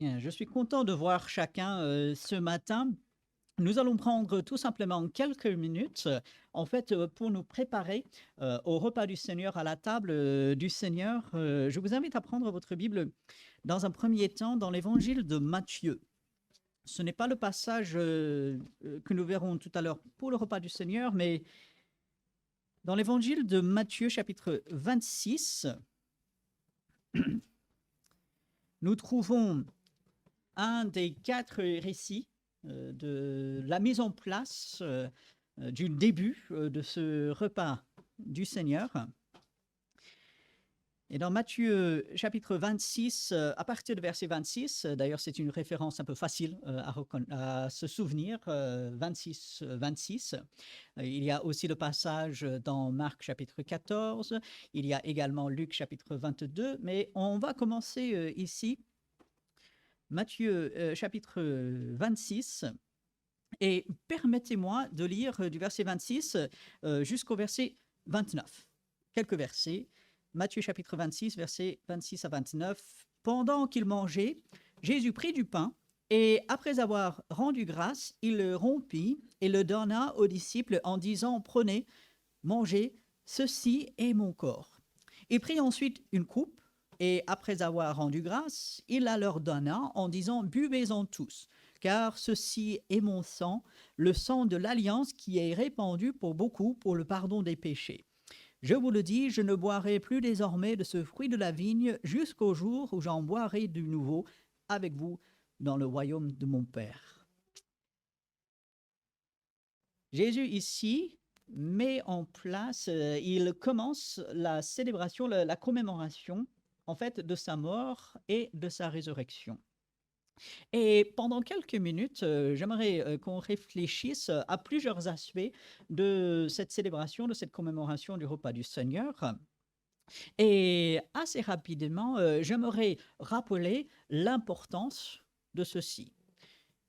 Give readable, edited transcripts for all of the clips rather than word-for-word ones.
Bien, je suis content de voir chacun ce matin. Nous allons prendre tout simplement quelques minutes, pour nous préparer au repas du Seigneur, à la table du Seigneur. Je vous invite à prendre votre Bible dans un premier temps dans l'évangile de Matthieu. Ce n'est pas le passage que nous verrons tout à l'heure pour le repas du Seigneur, mais dans l'évangile de Matthieu, chapitre 26, nous trouvons un des quatre récits de la mise en place du début de ce repas du Seigneur. Et dans Matthieu chapitre 26, à partir de verset 26, d'ailleurs c'est une référence un peu facile à se souvenir, 26, 26. Il y a aussi le passage dans Marc chapitre 14, il y a également Luc chapitre 22, mais on va commencer ici Matthieu chapitre 26, et permettez-moi de lire du verset 26 jusqu'au verset 29. Quelques versets. Matthieu chapitre 26, versets 26 à 29. Pendant qu'il mangeait, Jésus prit du pain et après avoir rendu grâce, il le rompit et le donna aux disciples en disant: Prenez, mangez, ceci est mon corps. Il prit ensuite une coupe et après avoir rendu grâce, il la leur donna en disant: Buvez-en tous, car ceci est mon sang, le sang de l'alliance qui est répandu pour beaucoup pour le pardon des péchés. Je vous le dis, je ne boirai plus désormais de ce fruit de la vigne jusqu'au jour où j'en boirai de nouveau avec vous dans le royaume de mon Père. Jésus ici met en place, il commence la célébration, la commémoration de sa mort et de sa résurrection. Et pendant quelques minutes, j'aimerais qu'on réfléchisse à plusieurs aspects de cette célébration, de cette commémoration du repas du Seigneur. Et assez rapidement, j'aimerais rappeler l'importance de ceci.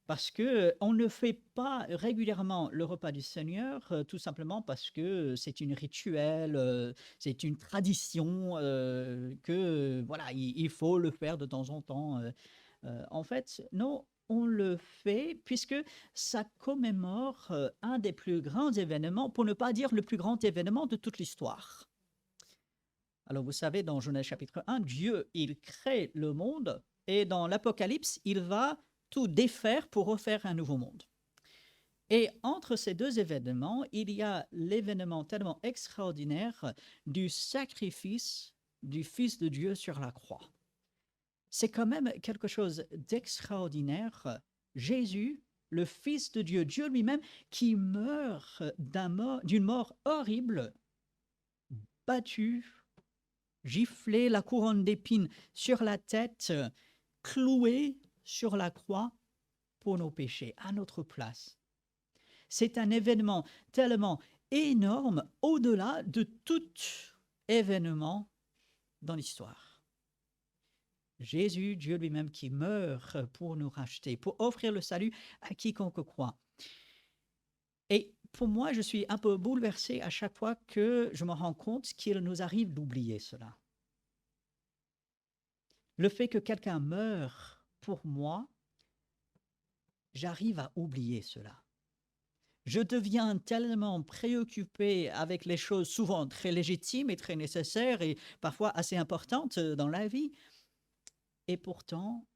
Parce que on ne fait pas régulièrement le repas du Seigneur, tout simplement parce que c'est une rituel, c'est une tradition, que voilà, il faut le faire de temps en temps. Non, on le fait puisque ça commémore, un des plus grands événements, pour ne pas dire le plus grand événement de toute l'histoire. Alors vous savez, dans Genèse chapitre 1, Dieu, il crée le monde et dans l'Apocalypse, il va tout défaire pour refaire un nouveau monde. Et entre ces deux événements, il y a l'événement tellement extraordinaire du sacrifice du Fils de Dieu sur la croix. C'est quand même quelque chose d'extraordinaire. Jésus, le Fils de Dieu, Dieu lui-même, qui meurt d'une mort horrible, battu, giflé, la couronne d'épines sur la tête, cloué sur la croix pour nos péchés, à notre place. C'est un événement tellement énorme, au-delà de tout événement dans l'histoire. Jésus, Dieu lui-même qui meurt pour nous racheter, pour offrir le salut à quiconque croit. Et pour moi, je suis un peu bouleversé à chaque fois que je me rends compte qu'il nous arrive d'oublier cela. Le fait que quelqu'un meure pour moi, j'arrive à oublier cela. Je deviens tellement préoccupé avec les choses souvent très légitimes et très nécessaires et parfois assez importantes dans la vie. Et pourtant,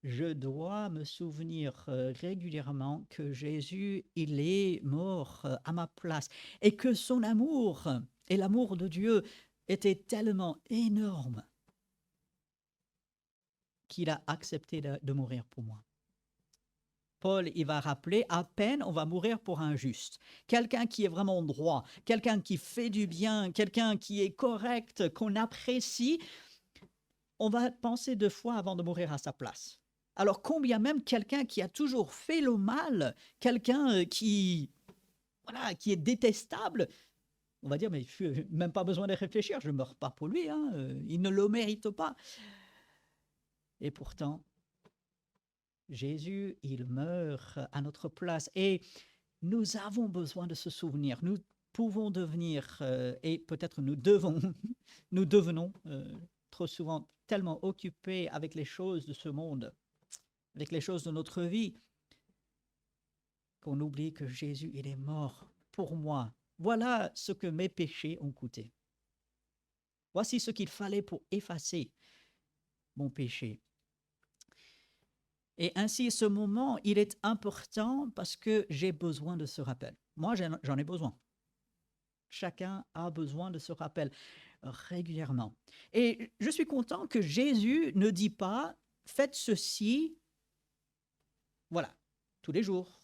je dois me souvenir régulièrement que Jésus, il est mort à ma place et que son amour et l'amour de Dieu étaient tellement énormes qu'il a accepté de mourir pour moi. Paul, il va rappeler, à peine on va mourir pour un juste. Quelqu'un qui est vraiment droit, quelqu'un qui fait du bien, quelqu'un qui est correct, qu'on apprécie, on va penser 2 fois avant de mourir à sa place. Alors combien même quelqu'un qui a toujours fait le mal, quelqu'un voilà, qui est détestable, on va dire, mais même pas besoin de réfléchir, je ne meurs pas pour lui, hein, il ne le mérite pas. Et pourtant, Jésus, il meurt à notre place. Et nous avons besoin de ce souvenir. Nous pouvons devenir, et peut-être nous devons, nous devenons trop souvent tellement occupés avec les choses de ce monde, avec les choses de notre vie, qu'on oublie que Jésus, il est mort pour moi. Voilà ce que mes péchés ont coûté. Voici ce qu'il fallait pour effacer mon péché. Et ainsi, ce moment, il est important parce que j'ai besoin de ce rappel. Moi, j'en ai besoin. Chacun a besoin de ce rappel régulièrement. Et je suis content que Jésus ne dit pas, faites ceci, voilà, tous les jours,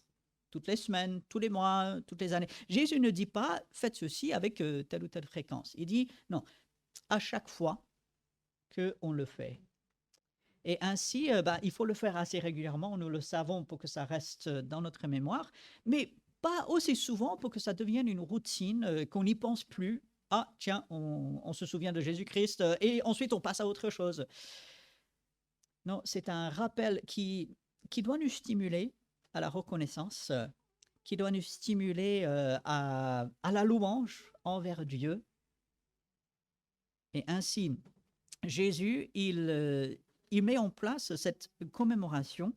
toutes les semaines, tous les mois, toutes les années. Jésus ne dit pas, faites ceci avec telle ou telle fréquence. Il dit, non, à chaque fois qu'on le fait. Et ainsi, il faut le faire assez régulièrement, nous le savons, pour que ça reste dans notre mémoire, mais pas aussi souvent pour que ça devienne une routine, qu'on n'y pense plus. Ah, tiens, on se souvient de Jésus-Christ et ensuite on passe à autre chose. Non, c'est un rappel qui doit nous stimuler à la reconnaissance, qui doit nous stimuler à la louange envers Dieu. Et ainsi, Jésus, il met en place cette commémoration.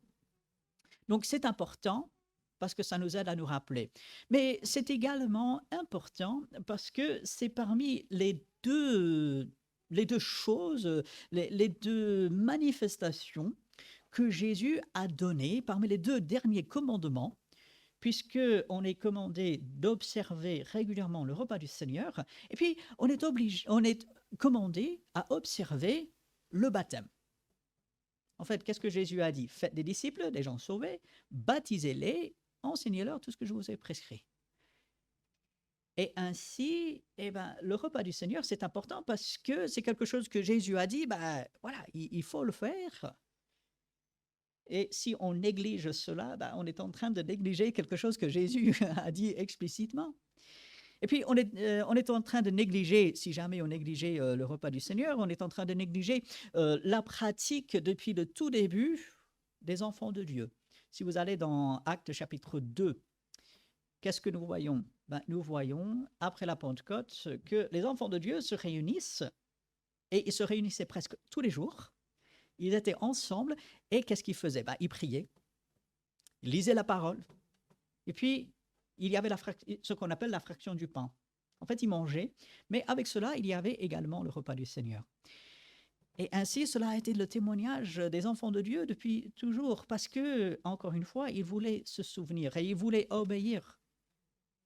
Donc, c'est important parce que ça nous aide à nous rappeler. Mais c'est également important parce que c'est parmi les deux choses, les deux manifestations que Jésus a données, parmi les deux derniers commandements, puisqu'on est commandé d'observer régulièrement le repas du Seigneur, et puis on est commandé à observer le baptême. En fait, qu'est-ce que Jésus a dit? Faites des disciples, des gens sauvés, baptisez-les, enseignez-leur tout ce que je vous ai prescrit. Et ainsi, le repas du Seigneur, c'est important parce que c'est quelque chose que Jésus a dit, voilà, il faut le faire. Et si on néglige cela, on est en train de négliger quelque chose que Jésus a dit explicitement. Et puis, on est en train de négliger, si jamais on négligeait le repas du Seigneur, on est en train de négliger la pratique depuis le tout début des enfants de Dieu. Si vous allez dans Actes chapitre 2, qu'est-ce que nous voyons? Nous voyons, après la Pentecôte, que les enfants de Dieu se réunissent, et ils se réunissaient presque tous les jours. Ils étaient ensemble, et qu'est-ce qu'ils faisaient? Ils priaient, ils lisaient la parole, et puis il y avait ce qu'on appelle la fraction du pain. En fait, ils mangeaient, mais avec cela, il y avait également le repas du Seigneur. Et ainsi, cela a été le témoignage des enfants de Dieu depuis toujours, parce que, encore une fois, ils voulaient se souvenir et ils voulaient obéir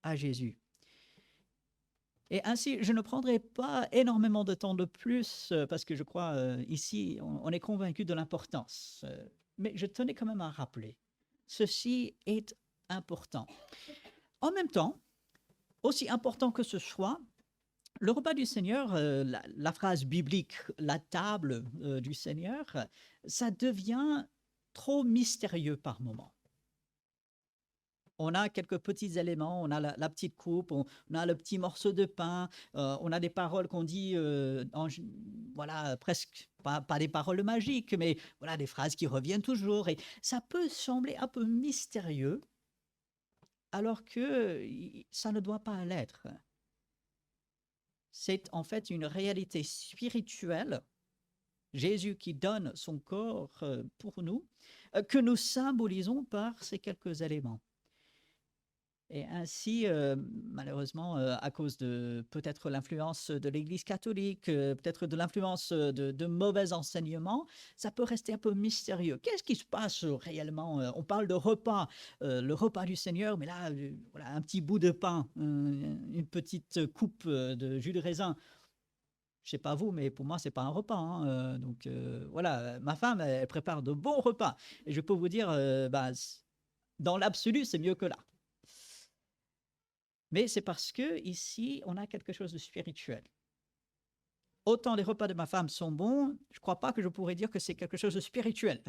à Jésus. Et ainsi, je ne prendrai pas énormément de temps de plus, parce que je crois, ici, on est convaincu de l'importance. Mais je tenais quand même à rappeler, ceci est important. En même temps, aussi important que ce soit, le repas du Seigneur, la phrase biblique, la table du Seigneur, ça devient trop mystérieux par moments. On a quelques petits éléments, on a la petite coupe, on a le petit morceau de pain, on a des paroles qu'on dit, voilà, presque, pas des paroles magiques, mais voilà, des phrases qui reviennent toujours. Et ça peut sembler un peu mystérieux, alors que ça ne doit pas l'être. C'est en fait une réalité spirituelle, Jésus qui donne son corps pour nous, que nous symbolisons par ces quelques éléments. Et ainsi, malheureusement, à cause de peut-être l'influence de l'Église catholique, peut-être de l'influence de mauvais enseignements, ça peut rester un peu mystérieux. Qu'est-ce qui se passe réellement? On parle de repas, le repas du Seigneur, mais là, voilà, un petit bout de pain, une petite coupe de jus de raisin. Je sais pas vous, mais pour moi, c'est pas un repas, hein, donc voilà, ma femme, elle prépare de bons repas et je peux vous dire, dans l'absolu, c'est mieux que là. Mais c'est parce que ici, on a quelque chose de spirituel. Autant les repas de ma femme sont bons, je ne crois pas que je pourrais dire que c'est quelque chose de spirituel.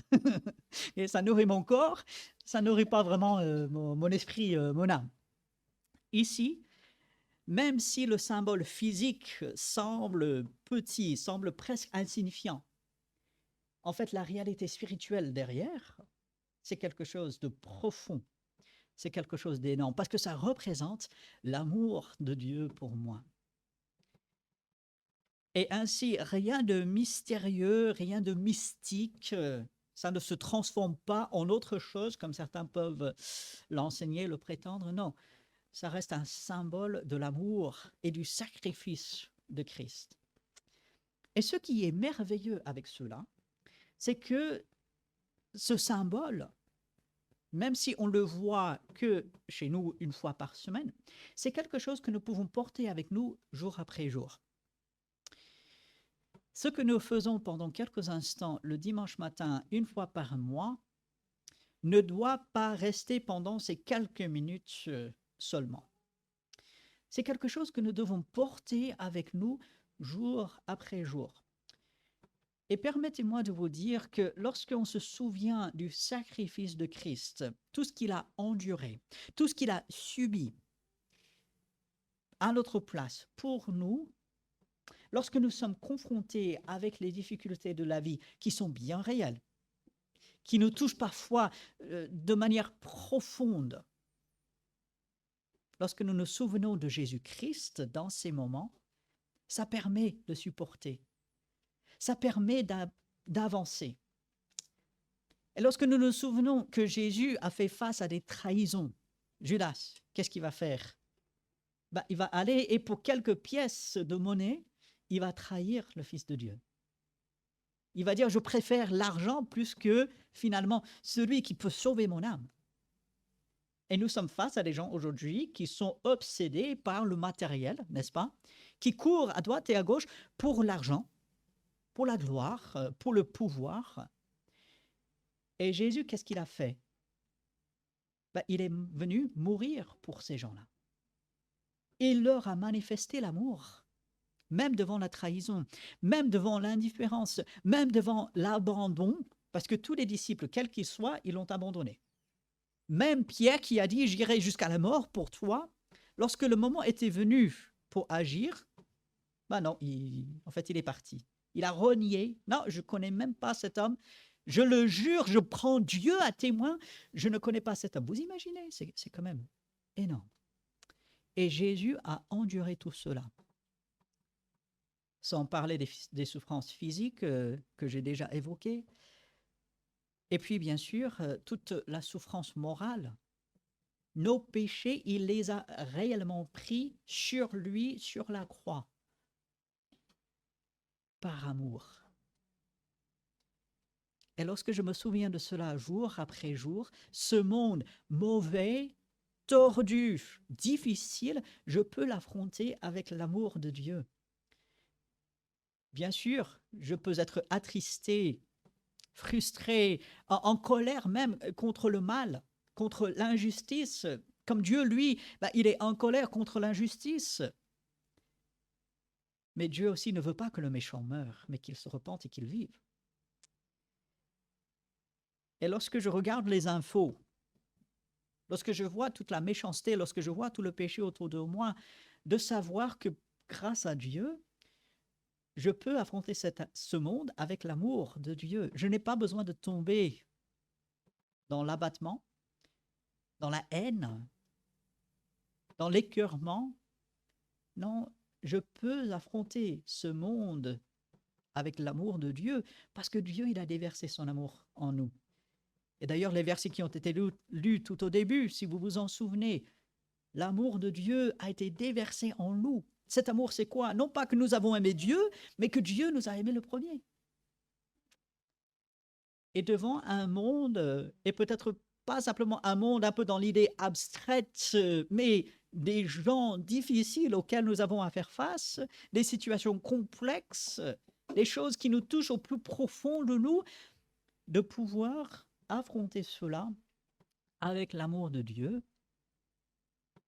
Et ça nourrit mon corps, ça nourrit pas vraiment mon esprit, mon âme. Ici, même si le symbole physique semble petit, semble presque insignifiant, en fait, la réalité spirituelle derrière, c'est quelque chose de profond. C'est quelque chose d'énorme, parce que ça représente l'amour de Dieu pour moi. Et ainsi, rien de mystérieux, rien de mystique, ça ne se transforme pas en autre chose, comme certains peuvent l'enseigner, le prétendre. Non, ça reste un symbole de l'amour et du sacrifice de Christ. Et ce qui est merveilleux avec cela, c'est que ce symbole, même si on le voit que chez nous une fois par semaine, c'est quelque chose que nous pouvons porter avec nous jour après jour. Ce que nous faisons pendant quelques instants le dimanche matin, une fois par mois, ne doit pas rester pendant ces quelques minutes seulement. C'est quelque chose que nous devons porter avec nous jour après jour. Et permettez-moi de vous dire que lorsqu'on se souvient du sacrifice de Christ, tout ce qu'il a enduré, tout ce qu'il a subi à notre place pour nous, lorsque nous sommes confrontés avec les difficultés de la vie qui sont bien réelles, qui nous touchent parfois de manière profonde, lorsque nous nous souvenons de Jésus-Christ dans ces moments, ça permet de supporter, ça permet d'avancer. Et lorsque nous nous souvenons que Jésus a fait face à des trahisons, Judas, qu'est-ce qu'il va faire? Il va aller et pour quelques pièces de monnaie, il va trahir le Fils de Dieu. Il va dire, je préfère l'argent plus que finalement celui qui peut sauver mon âme. Et nous sommes face à des gens aujourd'hui qui sont obsédés par le matériel, n'est-ce pas? Qui courent à droite et à gauche pour l'argent, pour la gloire, pour le pouvoir. Et Jésus, qu'est-ce qu'il a fait? Il est venu mourir pour ces gens-là. Il leur a manifesté l'amour, même devant la trahison, même devant l'indifférence, même devant l'abandon, parce que tous les disciples, quels qu'ils soient, ils l'ont abandonné. Même Pierre qui a dit « j'irai jusqu'à la mort pour toi », lorsque le moment était venu pour agir, non, en fait, il est parti. Il a renié. Non, je ne connais même pas cet homme. Je le jure, je prends Dieu à témoin, je ne connais pas cet homme. Vous imaginez, c'est quand même énorme. Et Jésus a enduré tout cela. Sans parler des souffrances physiques que j'ai déjà évoquées. Et puis, bien sûr, toute la souffrance morale. Nos péchés, il les a réellement pris sur lui, sur la croix. Par amour. Et lorsque je me souviens de cela jour après jour, ce monde mauvais, tordu, difficile, je peux l'affronter avec l'amour de Dieu. Bien sûr, je peux être attristé, frustré, en colère même contre le mal, contre l'injustice. Comme Dieu, lui, il est en colère contre l'injustice. Mais Dieu aussi ne veut pas que le méchant meure, mais qu'il se repente et qu'il vive. Et lorsque je regarde les infos, lorsque je vois toute la méchanceté, lorsque je vois tout le péché autour de moi, de savoir que grâce à Dieu, je peux affronter ce monde avec l'amour de Dieu. Je n'ai pas besoin de tomber dans l'abattement, dans la haine, dans l'écœurement. Non, je peux affronter ce monde avec l'amour de Dieu parce que Dieu, il a déversé son amour en nous. Et d'ailleurs, les versets qui ont été lus tout au début, si vous vous en souvenez, l'amour de Dieu a été déversé en nous. Cet amour, c'est quoi? Non pas que nous avons aimé Dieu, mais que Dieu nous a aimé le premier. Et devant un monde, et peut-être pas simplement un monde un peu dans l'idée abstraite, mais des gens difficiles auxquels nous avons à faire face, des situations complexes, des choses qui nous touchent au plus profond de nous, de pouvoir affronter cela avec l'amour de Dieu.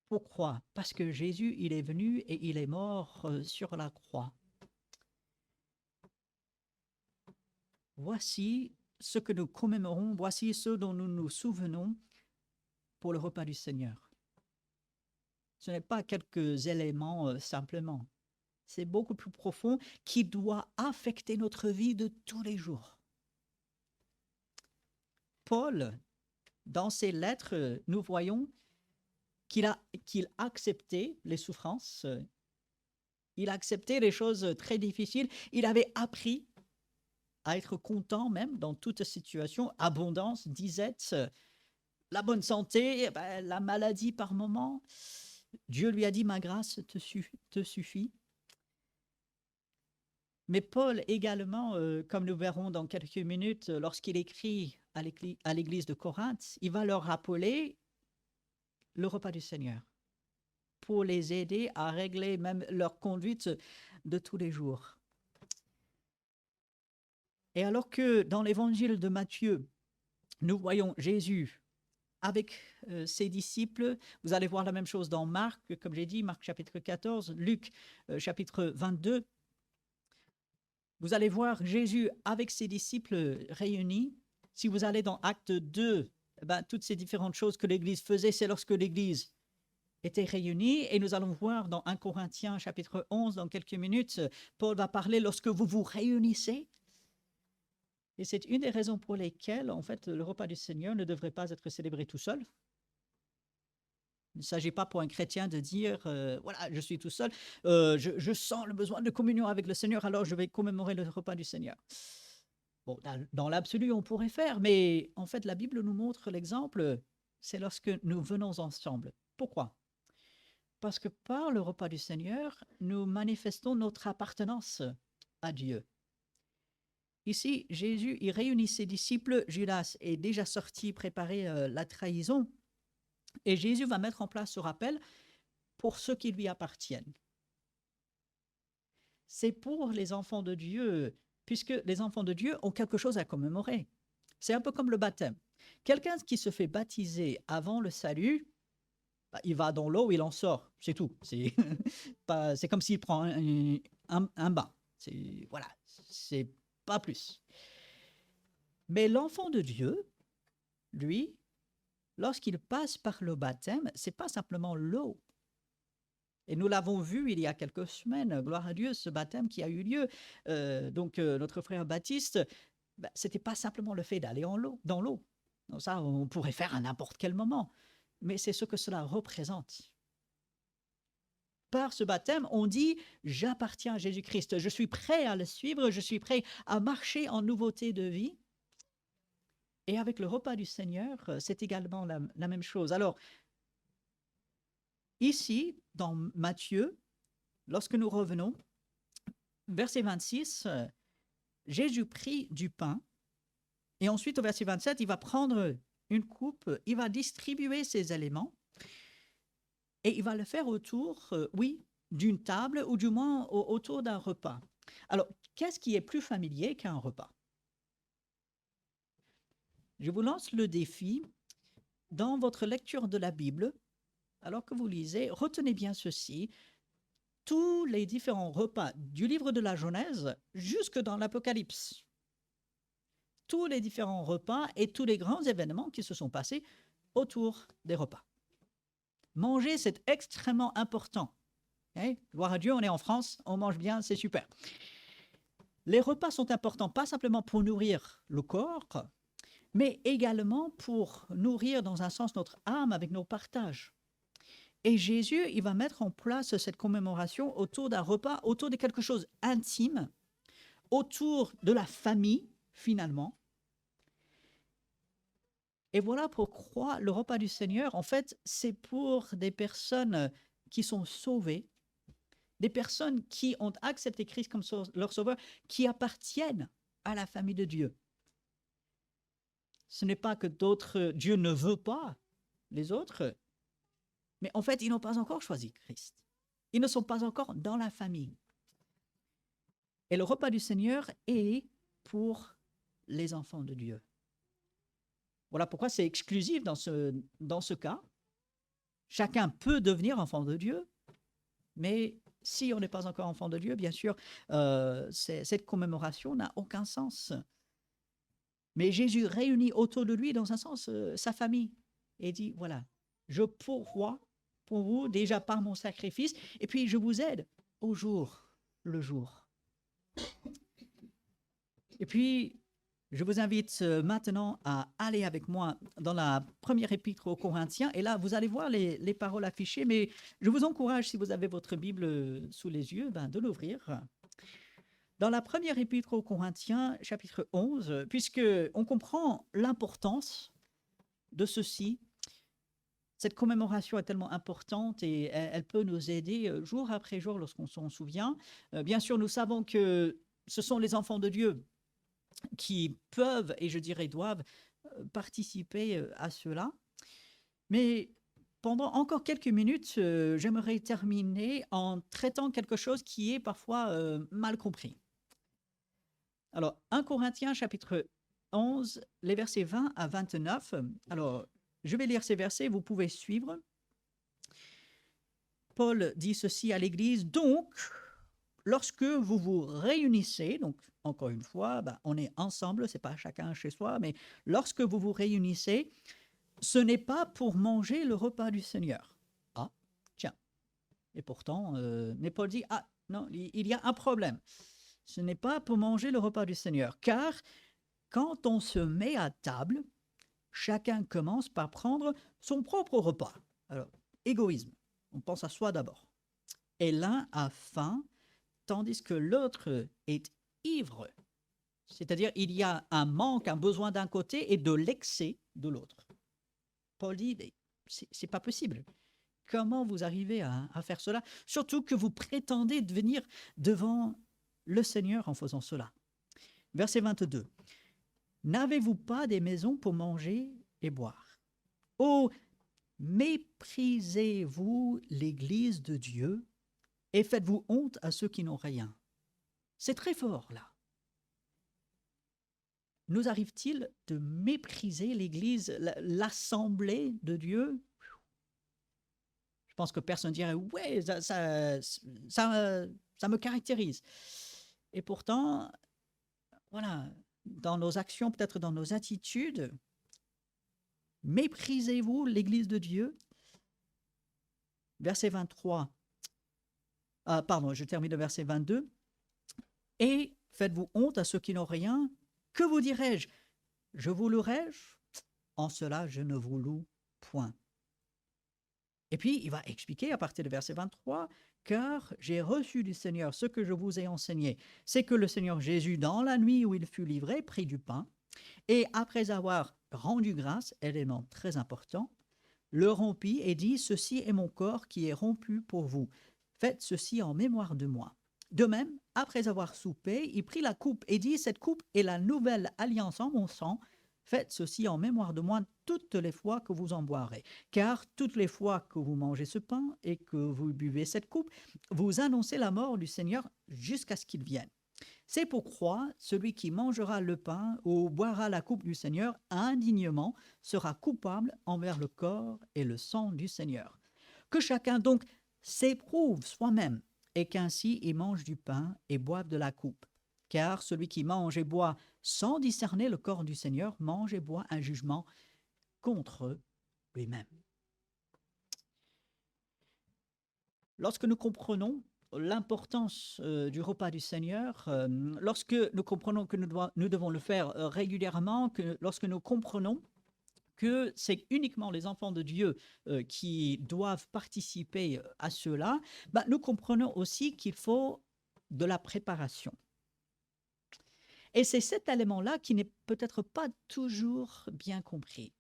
Pourquoi? Parce que Jésus, il est venu et il est mort sur la croix. Voici ce que nous commémorons, voici ce dont nous nous souvenons pour le repas du Seigneur. Ce n'est pas quelques éléments simplement. C'est beaucoup plus profond qui doit affecter notre vie de tous les jours. Paul, dans ses lettres, nous voyons qu'il acceptait les souffrances Il a accepté les choses très difficiles. Il avait appris à être content même dans toute situation, abondance, disette, la bonne santé, la maladie par moment. Dieu lui a dit, ma grâce te suffit. Mais Paul également, comme nous verrons dans quelques minutes, lorsqu'il écrit à l'église de Corinthe, il va leur rappeler le repas du Seigneur pour les aider à régler même leur conduite de tous les jours. Et alors que dans l'évangile de Matthieu, nous voyons Jésus avec ses disciples, vous allez voir la même chose dans Marc, comme j'ai dit, Marc chapitre 14, Luc chapitre 22, vous allez voir Jésus avec ses disciples réunis. Si vous allez dans Acte 2, toutes ces différentes choses que l'Église faisait, c'est lorsque l'Église était réunie. Et nous allons voir dans 1 Corinthiens chapitre 11, dans quelques minutes, Paul va parler lorsque vous vous réunissez. Et c'est une des raisons pour lesquelles, en fait, le repas du Seigneur ne devrait pas être célébré tout seul. Il ne s'agit pas pour un chrétien de dire, voilà, je suis tout seul, je sens le besoin de communion avec le Seigneur, alors je vais commémorer le repas du Seigneur. Bon, dans l'absolu, on pourrait faire, mais en fait, la Bible nous montre l'exemple, c'est lorsque nous venons ensemble. Pourquoi? Parce que par le repas du Seigneur, nous manifestons notre appartenance à Dieu. Ici, Jésus, il réunit ses disciples, Judas est déjà sorti préparer la trahison, et Jésus va mettre en place ce rappel pour ceux qui lui appartiennent. C'est pour les enfants de Dieu, puisque les enfants de Dieu ont quelque chose à commémorer. C'est un peu comme le baptême. Quelqu'un qui se fait baptiser avant le salut, il va dans l'eau, il en sort, c'est tout. C'est comme s'il prend un bain. Voilà, c'est pas plus. Mais l'enfant de Dieu, lui, lorsqu'il passe par le baptême, c'est pas simplement l'eau. Et nous l'avons vu il y a quelques semaines, gloire à Dieu, ce baptême qui a eu lieu. Notre frère Baptiste, c'était pas simplement le fait d'aller dans l'eau. Donc ça, on pourrait faire à n'importe quel moment. Mais c'est ce que cela représente. Par ce baptême, on dit « J'appartiens à Jésus-Christ, je suis prêt à le suivre, je suis prêt à marcher en nouveauté de vie. » Et avec le repas du Seigneur, c'est également la même chose. Alors, ici, dans Matthieu, lorsque nous revenons, verset 26, Jésus prit du pain, et ensuite au verset 27, il va prendre une coupe, il va distribuer ses éléments, et il va le faire autour, d'une table, ou du moins autour d'un repas. Alors, qu'est-ce qui est plus familier qu'un repas? Je vous lance le défi. Dans votre lecture de la Bible, alors que vous lisez, retenez bien ceci. Tous les différents repas du livre de la Genèse jusque dans l'Apocalypse, tous les différents repas et tous les grands événements qui se sont passés autour des repas. Manger, c'est extrêmement important. Gloire à Dieu, on est en France, on mange bien, c'est super. Les repas sont importants, pas simplement pour nourrir le corps, mais également pour nourrir dans un sens notre âme avec nos partages. Et Jésus, il va mettre en place cette commémoration autour d'un repas, autour de quelque chose d'intime, autour de la famille, finalement. Et voilà pourquoi le repas du Seigneur, en fait, c'est pour des personnes qui sont sauvées, des personnes qui ont accepté Christ comme leur sauveur, qui appartiennent à la famille de Dieu. Ce n'est pas que Dieu ne veut pas les autres, mais en fait, ils n'ont pas encore choisi Christ. Ils ne sont pas encore dans la famille. Et le repas du Seigneur est pour les enfants de Dieu. Voilà pourquoi c'est exclusif dans ce cas. Chacun peut devenir enfant de Dieu, mais si on n'est pas encore enfant de Dieu, bien sûr, cette commémoration n'a aucun sens. Mais Jésus réunit autour de lui, dans un sens, sa famille et dit, voilà, je pourvois pour vous déjà par mon sacrifice, et puis je vous aide au jour le jour. Et puis, Je vous invite maintenant à aller avec moi dans la première épître aux Corinthiens. Et là, vous allez voir les paroles affichées, mais je vous encourage, si vous avez votre Bible sous les yeux, de l'ouvrir. Dans la première épître aux Corinthiens, chapitre 11, puisque on comprend l'importance de ceci. Cette commémoration est tellement importante et elle peut nous aider jour après jour lorsqu'on s'en souvient. Bien sûr, nous savons que ce sont les enfants de Dieu qui peuvent, et je dirais doivent, participer à cela. Mais pendant encore quelques minutes, j'aimerais terminer en traitant quelque chose qui est parfois mal compris. Alors, 1 Corinthiens chapitre 11, les versets 20 à 29. Alors, je vais lire ces versets, vous pouvez suivre. Paul dit ceci à l'Église: donc, lorsque vous vous réunissez, donc encore une fois, on est ensemble, c'est pas chacun chez soi, mais lorsque vous vous réunissez, ce n'est pas pour manger le repas du Seigneur. Ah, tiens. Et pourtant, mais Paul dit, ah non, il y a un problème. Ce n'est pas pour manger le repas du Seigneur, car quand on se met à table, chacun commence par prendre son propre repas. Alors, égoïsme, on pense à soi d'abord. Et l'un a faim, tandis que l'autre est ivre. C'est-à-dire, il y a un manque, un besoin d'un côté et de l'excès de l'autre. Paul dit, c'est pas possible. Comment vous arrivez à faire cela? Surtout que vous prétendez venir devant le Seigneur en faisant cela. Verset 22. N'avez-vous pas des maisons pour manger et boire? Oh, méprisez-vous l'Église de Dieu et faites-vous honte à ceux qui n'ont rien. C'est très fort, là. Nous arrive-t-il de mépriser l'Église, l'assemblée de Dieu? Je pense que personne dirait, ouais, ça me caractérise. Et pourtant, voilà, dans nos actions, peut-être dans nos attitudes, méprisez-vous l'Église de Dieu? Verset 23. Pardon, je termine le verset 22. Et faites-vous honte à ceux qui n'ont rien? Que vous dirai-je? Je vous louerai-je? En cela, je ne vous loue point. Et puis, il va expliquer à partir du verset 23, « Car j'ai reçu du Seigneur ce que je vous ai enseigné, c'est que le Seigneur Jésus, dans la nuit où il fut livré, prit du pain, et après avoir rendu grâce, élément très important, le rompit et dit, « Ceci est mon corps qui est rompu pour vous. Faites ceci en mémoire de moi. » De même, après avoir soupé, il prit la coupe et dit, « Cette coupe est la nouvelle alliance en mon sang. Faites ceci en mémoire de moi toutes les fois que vous en boirez. Car toutes les fois que vous mangez ce pain et que vous buvez cette coupe, vous annoncez la mort du Seigneur jusqu'à ce qu'il vienne. C'est pourquoi celui qui mangera le pain ou boira la coupe du Seigneur indignement sera coupable envers le corps et le sang du Seigneur. Que chacun donc s'éprouve soi-même et qu'ainsi il mange du pain et boive de la coupe. Car celui qui mange et boit sans discerner le corps du Seigneur mange et boit un jugement contre lui-même. » Lorsque nous comprenons l'importance du repas du Seigneur, lorsque nous comprenons que nous devons le faire régulièrement, lorsque nous comprenons que c'est uniquement les enfants de Dieu qui doivent participer à cela, nous comprenons aussi qu'il faut de la préparation. Et c'est cet élément-là qui n'est peut-être pas toujours bien compris.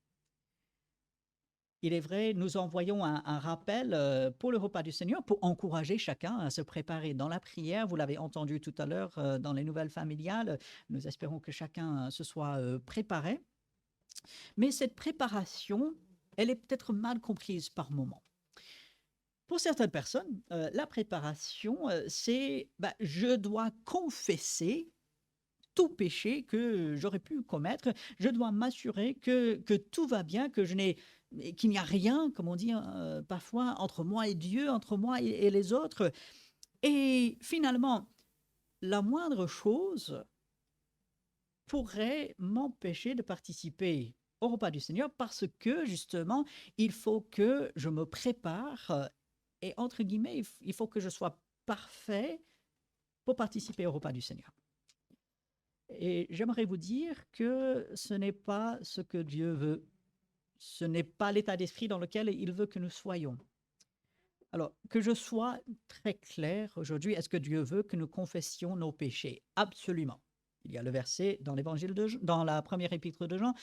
Il est vrai, nous envoyons un rappel pour le repas du Seigneur pour encourager chacun à se préparer dans la prière. Vous l'avez entendu tout à l'heure dans les nouvelles familiales. Nous espérons que chacun se soit préparé. Mais cette préparation, elle est peut-être mal comprise par moment. Pour certaines personnes, la préparation, c'est je dois confesser tout péché que j'aurais pu commettre. Je dois m'assurer que tout va bien, qu'il n'y a rien, comme on dit parfois, entre moi et Dieu, entre moi et les autres. Et finalement, la moindre chose pourrait m'empêcher de participer au repas du Seigneur parce que, justement, il faut que je me prépare et, entre guillemets, il faut que je sois parfait pour participer au repas du Seigneur. Et j'aimerais vous dire que ce n'est pas ce que Dieu veut. Ce n'est pas l'état d'esprit dans lequel il veut que nous soyons. Alors, que je sois très clair aujourd'hui, est-ce que Dieu veut que nous confessions nos péchés? Absolument. Il y a le verset dans l'évangile dans la première épître de Jean,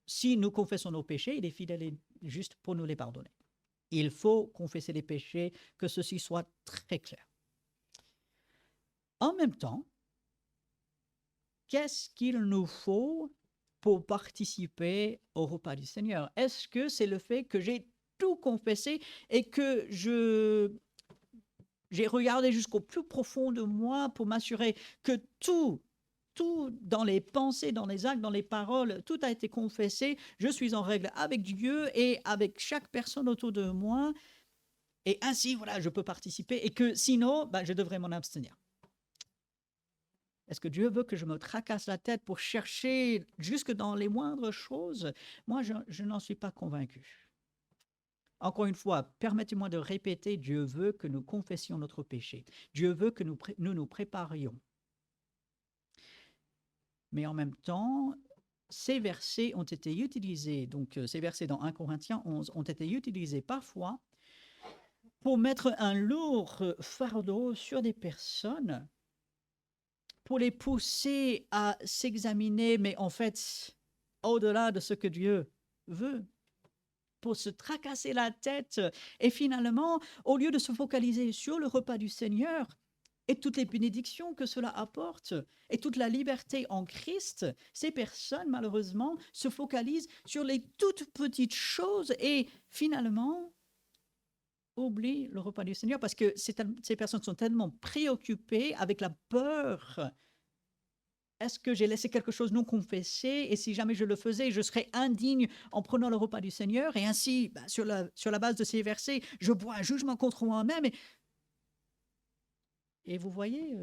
si nous confessons nos péchés, il est fidèle et juste pour nous les pardonner. Il faut confesser les péchés, que ceci soit très clair. En même temps, qu'est-ce qu'il nous faut pour participer au repas du Seigneur? Est-ce que c'est le fait que j'ai tout confessé et que j'ai regardé jusqu'au plus profond de moi pour m'assurer que tout dans les pensées, dans les actes, dans les paroles, tout a été confessé. Je suis en règle avec Dieu et avec chaque personne autour de moi. Et ainsi, voilà, je peux participer et que sinon, je devrais m'en abstenir. Est-ce que Dieu veut que je me tracasse la tête pour chercher jusque dans les moindres choses? Moi, je n'en suis pas convaincu. Encore une fois, permettez-moi de répéter, Dieu veut que nous confessions notre péché. Dieu veut que nous nous préparions. Mais en même temps, ces versets ont été utilisés, donc ces versets dans 1 Corinthiens 11 ont été utilisés parfois pour mettre un lourd fardeau sur des personnes, pour les pousser à s'examiner, mais en fait, au-delà de ce que Dieu veut, pour se tracasser la tête. Et finalement, au lieu de se focaliser sur le repas du Seigneur et toutes les bénédictions que cela apporte et toute la liberté en Christ, ces personnes, malheureusement, se focalisent sur les toutes petites choses et finalement oublient le repas du Seigneur parce que ces personnes sont tellement préoccupées avec la peur. Est-ce que j'ai laissé quelque chose non confessé? Et si jamais je le faisais, je serais indigne en prenant le repas du Seigneur. Et ainsi, sur la base de ces versets, je bois un jugement contre moi-même. Et vous voyez,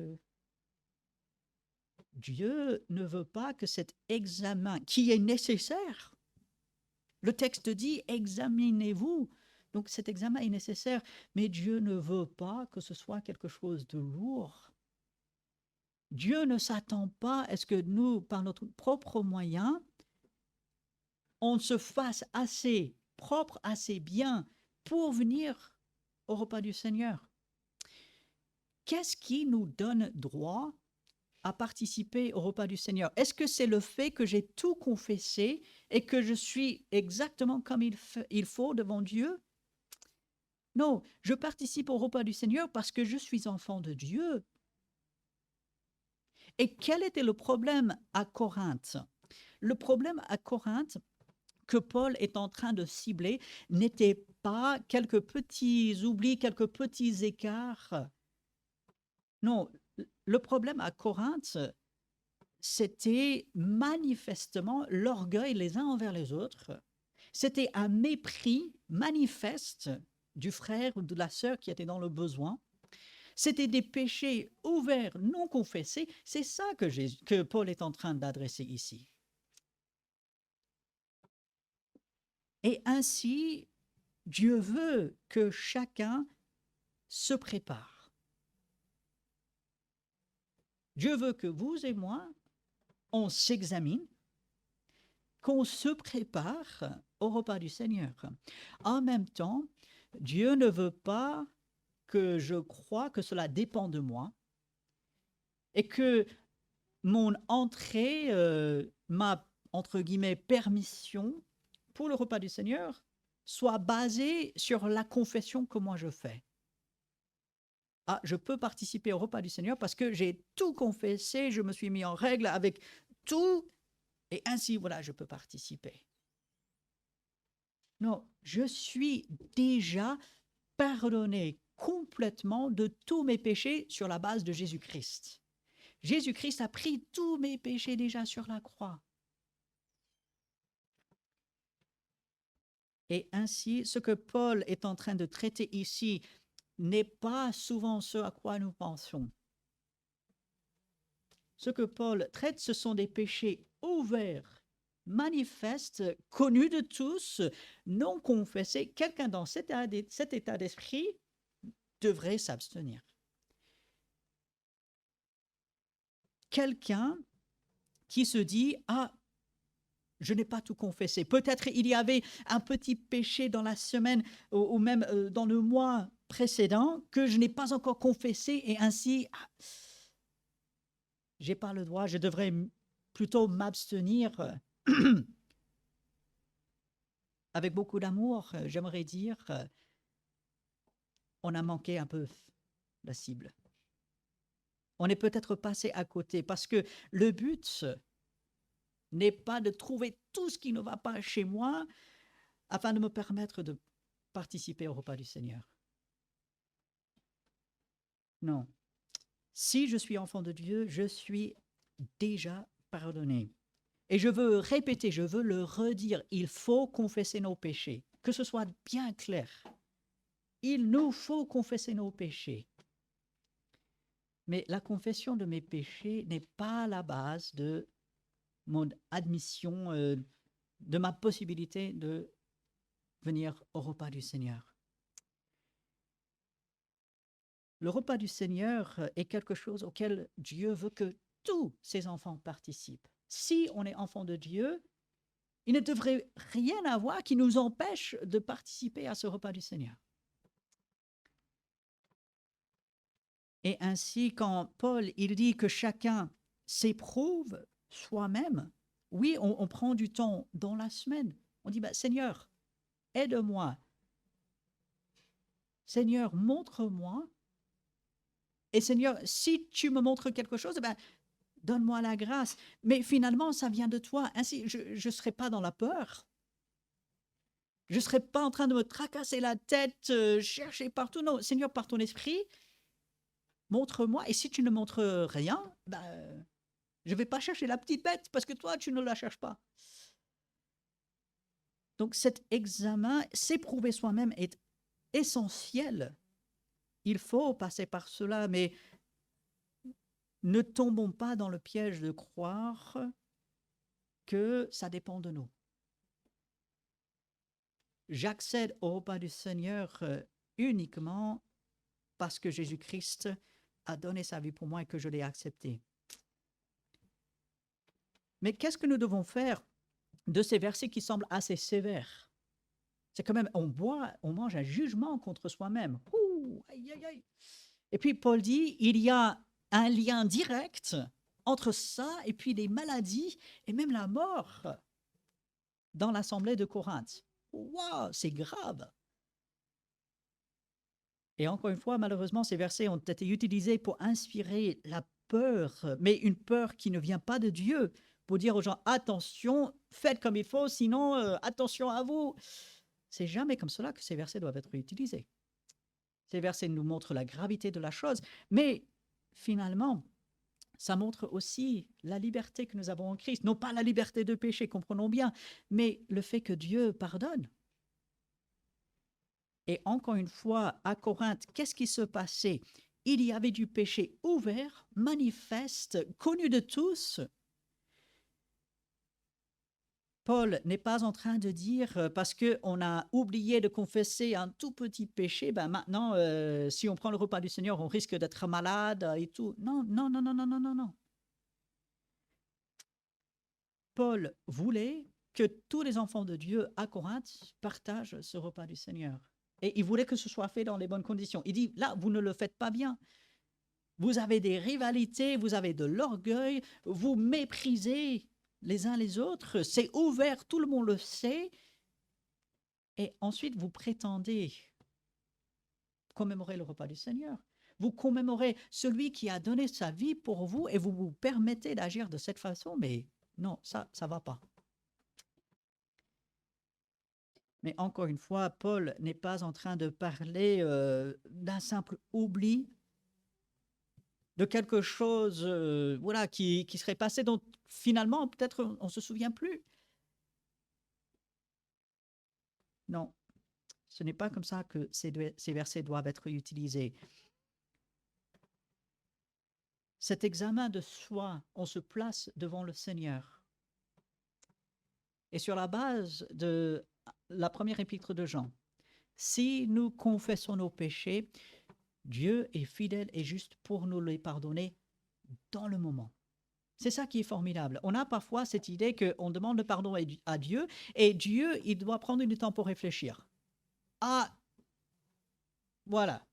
Dieu ne veut pas que cet examen, qui est nécessaire, le texte dit examinez-vous. Donc cet examen est nécessaire, mais Dieu ne veut pas que ce soit quelque chose de lourd. Dieu ne s'attend pas à ce que nous, par notre propre moyen, on se fasse assez propre, assez bien pour venir au repas du Seigneur. Qu'est-ce qui nous donne droit à participer au repas du Seigneur? Est-ce que c'est le fait que j'ai tout confessé et que je suis exactement comme il faut devant Dieu? Non, je participe au repas du Seigneur parce que je suis enfant de Dieu. Et quel était le problème à Corinthe? Le problème à Corinthe que Paul est en train de cibler n'était pas quelques petits oublis, quelques petits écarts. Non, le problème à Corinthe, c'était manifestement l'orgueil les uns envers les autres. C'était un mépris manifeste du frère ou de la sœur qui était dans le besoin. C'était des péchés ouverts, non confessés. C'est ça que Paul est en train d'adresser ici. Et ainsi, Dieu veut que chacun se prépare. Dieu veut que vous et moi, on s'examine, qu'on se prépare au repas du Seigneur. En même temps, Dieu ne veut pas que je croie que cela dépend de moi et que mon entrée, ma, entre guillemets, permission pour le repas du Seigneur soit basée sur la confession que moi je fais. Ah, je peux participer au repas du Seigneur parce que j'ai tout confessé, je me suis mis en règle avec tout, et ainsi, voilà, je peux participer. Non, je suis déjà pardonné complètement de tous mes péchés sur la base de Jésus-Christ. Jésus-Christ a pris tous mes péchés déjà sur la croix. Et ainsi, ce que Paul est en train de traiter ici n'est pas souvent ce à quoi nous pensons. Ce que Paul traite, ce sont des péchés ouverts, manifestes, connus de tous, non confessés. Quelqu'un dans cet état d'esprit devrait s'abstenir. Quelqu'un qui se dit « Ah, je n'ai pas tout confessé. Peut-être il y avait un petit péché dans la semaine ou même dans le mois précédent que je n'ai pas encore confessé et ainsi, j'ai pas le droit, je devrais plutôt m'abstenir. » Avec beaucoup d'amour, j'aimerais dire, on a manqué un peu la cible. On est peut-être passé à côté parce que le but n'est pas de trouver tout ce qui ne va pas chez moi afin de me permettre de participer au repas du Seigneur. Non. Si je suis enfant de Dieu, je suis déjà pardonné. Et je veux répéter, je veux le redire, il faut confesser nos péchés, que ce soit bien clair. Il nous faut confesser nos péchés. Mais la confession de mes péchés n'est pas la base de mon admission, de ma possibilité de venir au repas du Seigneur. Le repas du Seigneur est quelque chose auquel Dieu veut que tous ses enfants participent. Si on est enfant de Dieu, il ne devrait rien avoir qui nous empêche de participer à ce repas du Seigneur. Et ainsi, quand Paul il dit que chacun s'éprouve soi-même, oui, on prend du temps dans la semaine. On dit, Seigneur, aide-moi. Seigneur, montre-moi. Et Seigneur, si tu me montres quelque chose, donne-moi la grâce. Mais finalement, ça vient de toi. Ainsi, je ne serai pas dans la peur. Je ne serai pas en train de me tracasser la tête, chercher partout. Non, Seigneur, par ton esprit, montre-moi. Et si tu ne montres rien, je ne vais pas chercher la petite bête parce que toi, tu ne la cherches pas. Donc cet examen, s'éprouver soi-même est essentiel. Il faut passer par cela, mais ne tombons pas dans le piège de croire que ça dépend de nous. J'accède au repas du Seigneur uniquement parce que Jésus-Christ a donné sa vie pour moi et que je l'ai accepté. Mais qu'est-ce que nous devons faire de ces versets qui semblent assez sévères? C'est quand même, on mange un jugement contre soi-même. Ouh, aïe, aïe, aïe. Et puis Paul dit, il y a un lien direct entre ça et puis les maladies et même la mort dans l'assemblée de Corinthe. Waouh, c'est grave. Et encore une fois, malheureusement, ces versets ont été utilisés pour inspirer la peur, mais une peur qui ne vient pas de Dieu, pour dire aux gens, attention, faites comme il faut, sinon, attention à vous. C'est jamais comme cela que ces versets doivent être utilisés. Ces versets nous montrent la gravité de la chose, mais finalement, ça montre aussi la liberté que nous avons en Christ. Non pas la liberté de péché, comprenons bien, mais le fait que Dieu pardonne. Et encore une fois, à Corinthe, qu'est-ce qui se passait? Il y avait du péché ouvert, manifeste, connu de tous. Paul n'est pas en train de dire, parce qu'on a oublié de confesser un tout petit péché, maintenant, si on prend le repas du Seigneur, on risque d'être malade et tout. Non, non, non, non, non, non, non, non. Paul voulait que tous les enfants de Dieu à Corinthe partagent ce repas du Seigneur. Et il voulait que ce soit fait dans les bonnes conditions. Il dit, là, vous ne le faites pas bien. Vous avez des rivalités, vous avez de l'orgueil, vous méprisez les uns les autres, c'est ouvert, tout le monde le sait. Et ensuite, vous prétendez commémorer le repas du Seigneur. Vous commémorez celui qui a donné sa vie pour vous et vous vous permettez d'agir de cette façon, mais non, ça ne va pas. Mais encore une fois, Paul n'est pas en train de parler d'un simple oubli, de quelque chose qui serait passé, dont finalement, peut-être, on ne se souvient plus. Non, ce n'est pas comme ça que ces versets doivent être utilisés. Cet examen de soi, on se place devant le Seigneur. Et sur la base de la première épître de Jean, si nous confessons nos péchés, Dieu est fidèle et juste pour nous les pardonner dans le moment. C'est ça qui est formidable. On a parfois cette idée qu'on demande le pardon à Dieu, et Dieu, il doit prendre du temps pour réfléchir. Ah, voilà.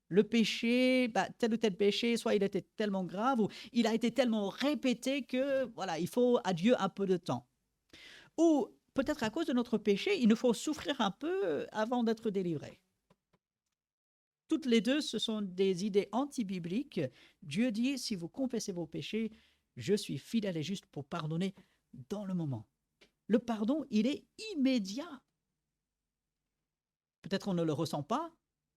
Le péché, bah, tel ou tel péché, soit il était tellement grave ou il a été tellement répété que voilà, il faut à Dieu un peu de temps. Ou peut-être à cause de notre péché, il nous faut souffrir un peu avant d'être délivrés. Toutes les deux, ce sont des idées anti-bibliques. Dieu dit, si vous confessez vos péchés, je suis fidèle et juste pour pardonner dans le moment. Le pardon, il est immédiat. Peut-être on ne le ressent pas,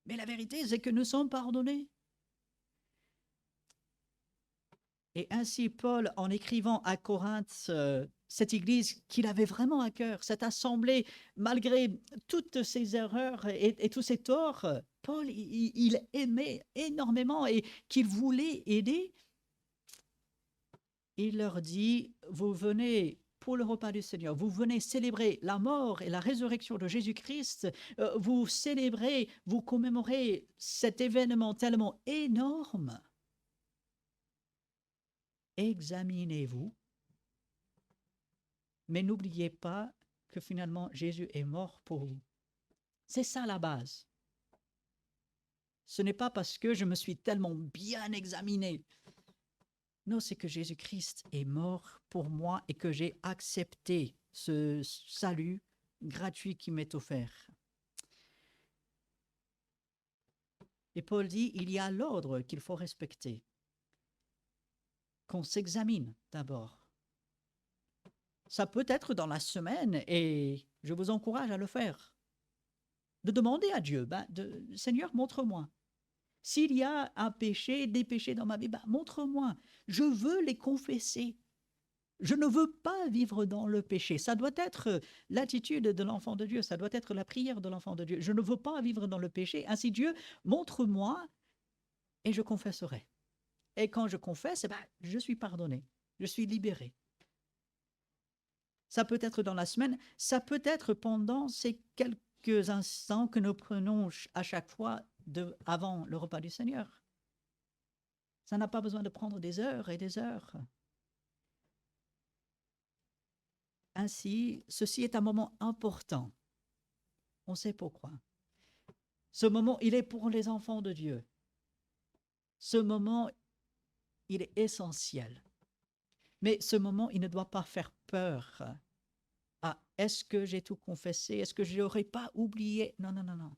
mais la vérité, c'est que nous sommes pardonnés. Et ainsi, Paul, en écrivant à Corinthe, cette église qu'il avait vraiment à cœur, cette assemblée, malgré toutes ses erreurs et tous ses torts, Paul, il aimait énormément et qu'il voulait aider. Il leur dit, vous venez pour le repas du Seigneur, vous venez célébrer la mort et la résurrection de Jésus-Christ, vous célébrez, vous commémorez cet événement tellement énorme. Examinez-vous, mais n'oubliez pas que finalement Jésus est mort pour vous. C'est ça la base. Ce n'est pas parce que je me suis tellement bien examiné. Non, c'est que Jésus-Christ est mort pour moi et que j'ai accepté ce salut gratuit qui m'est offert. Et Paul dit, il y a l'ordre qu'il faut respecter. Qu'on s'examine d'abord. Ça peut être dans la semaine et je vous encourage à le faire. De demander à Dieu, Seigneur, montre-moi. S'il y a un péché, des péchés dans ma vie, montre-moi. Je veux les confesser. Je ne veux pas vivre dans le péché. Ça doit être l'attitude de l'enfant de Dieu. Ça doit être la prière de l'enfant de Dieu. Je ne veux pas vivre dans le péché. Ainsi, Dieu, montre-moi et je confesserai. Et quand je confesse, je suis pardonné. Je suis libéré. Ça peut être dans la semaine. Ça peut être pendant ces quelques instants que nous prenons à chaque fois avant le repas du Seigneur. Ça n'a pas besoin de prendre des heures et des heures. Ainsi, ceci est un moment important. On sait pourquoi. Ce moment, il est pour les enfants de Dieu. Ce moment, il est essentiel. Mais ce moment, il ne doit pas faire peur. Ah, est-ce que j'ai tout confessé? Est-ce que je n'aurais pas oublié? Non, non, non, non.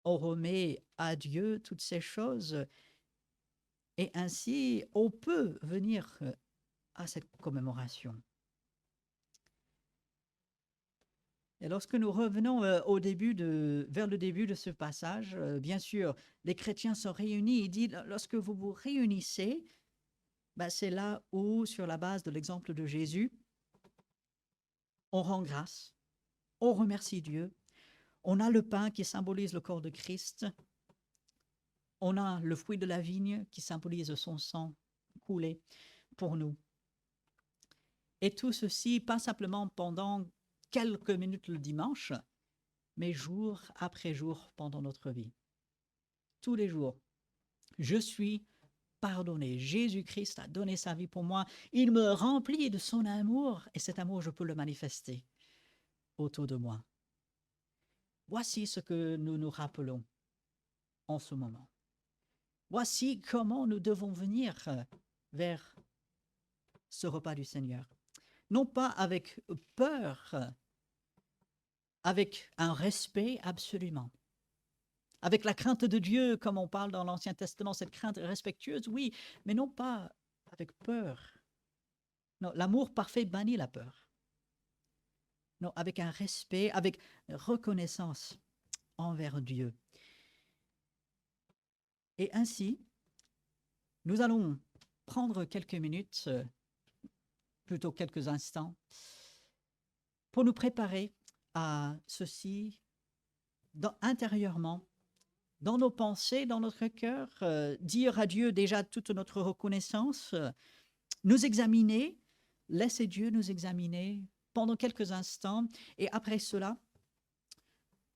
On remet à Dieu toutes ces choses et ainsi on peut venir à cette commémoration. Et lorsque nous revenons vers le début de ce passage, bien sûr, les chrétiens sont réunis. Il dit, lorsque vous vous réunissez, c'est là où, sur la base de l'exemple de Jésus, on rend grâce, on remercie Dieu, on a le pain qui symbolise le corps de Christ, on a le fruit de la vigne qui symbolise son sang coulé pour nous. Et tout ceci, pas simplement pendant quelques minutes le dimanche, mais jour après jour pendant notre vie. Tous les jours, je suis pardonné. Jésus-Christ a donné sa vie pour moi. Il me remplit de son amour et cet amour, je peux le manifester autour de moi. Voici ce que nous nous rappelons en ce moment. Voici comment nous devons venir vers ce repas du Seigneur. Non pas avec peur, avec un respect absolument. Avec la crainte de Dieu, comme on parle dans l'Ancien Testament, cette crainte respectueuse, oui, mais non pas avec peur. Non, l'amour parfait bannit la peur. Non, avec un respect, avec reconnaissance envers Dieu. Et ainsi, nous allons prendre quelques minutes, plutôt quelques instants, pour nous préparer à ceci intérieurement, dans nos pensées, dans notre cœur, dire à Dieu déjà toute notre reconnaissance, nous examiner, laisser Dieu nous examiner pendant quelques instants, et après cela,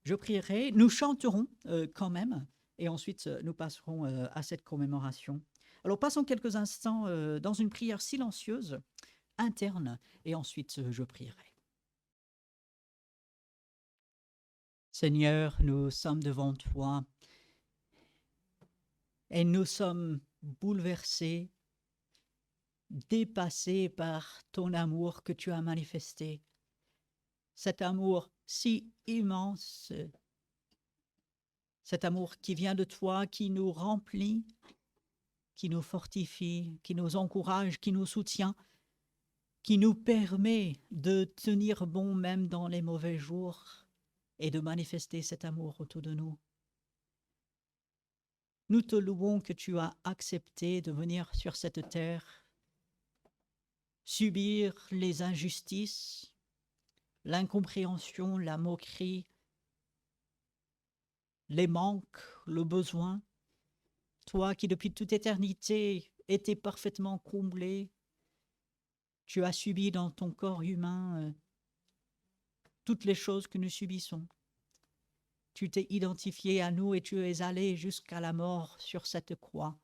je prierai, nous chanterons quand même, et ensuite nous passerons à cette commémoration. Alors passons quelques instants dans une prière silencieuse, interne, et ensuite je prierai. Seigneur, nous sommes devant toi et nous sommes bouleversés, dépassés par ton amour que tu as manifesté. Cet amour si immense, cet amour qui vient de toi, qui nous remplit, qui nous fortifie, qui nous encourage, qui nous soutient, qui nous permet de tenir bon même dans les mauvais jours et de manifester cet amour autour de nous. Nous te louons que tu as accepté de venir sur cette terre, subir les injustices, l'incompréhension, la moquerie, les manques, le besoin. Toi qui depuis toute éternité étais parfaitement comblé, tu as subi dans ton corps humain toutes les choses que nous subissons. Tu t'es identifié à nous et tu es allé jusqu'à la mort sur cette croix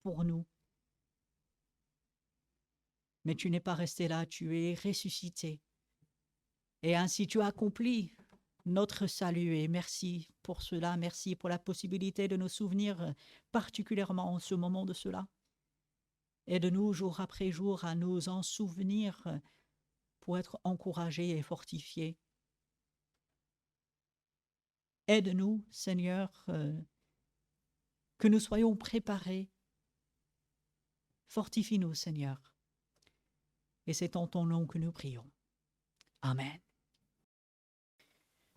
pour nous. Mais tu n'es pas resté là, tu es ressuscité. Et ainsi tu as accompli notre salut et merci pour cela, merci pour la possibilité de nous souvenir particulièrement en ce moment de cela. Aide-nous jour après jour à nous en souvenir pour être encouragés et fortifiés. Aide-nous, Seigneur, que nous soyons préparés. Fortifie-nous, Seigneur. Et c'est en ton nom que nous prions. Amen.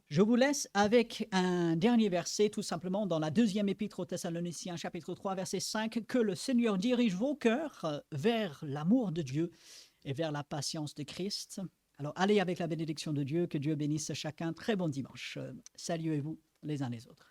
Je vous laisse avec un dernier verset, tout simplement dans la deuxième épître aux Thessaloniciens, chapitre 3, verset 5, que le Seigneur dirige vos cœurs vers l'amour de Dieu et vers la patience de Christ. Alors, allez avec la bénédiction de Dieu, que Dieu bénisse chacun. Très bon dimanche. Saluez-vous les uns les autres.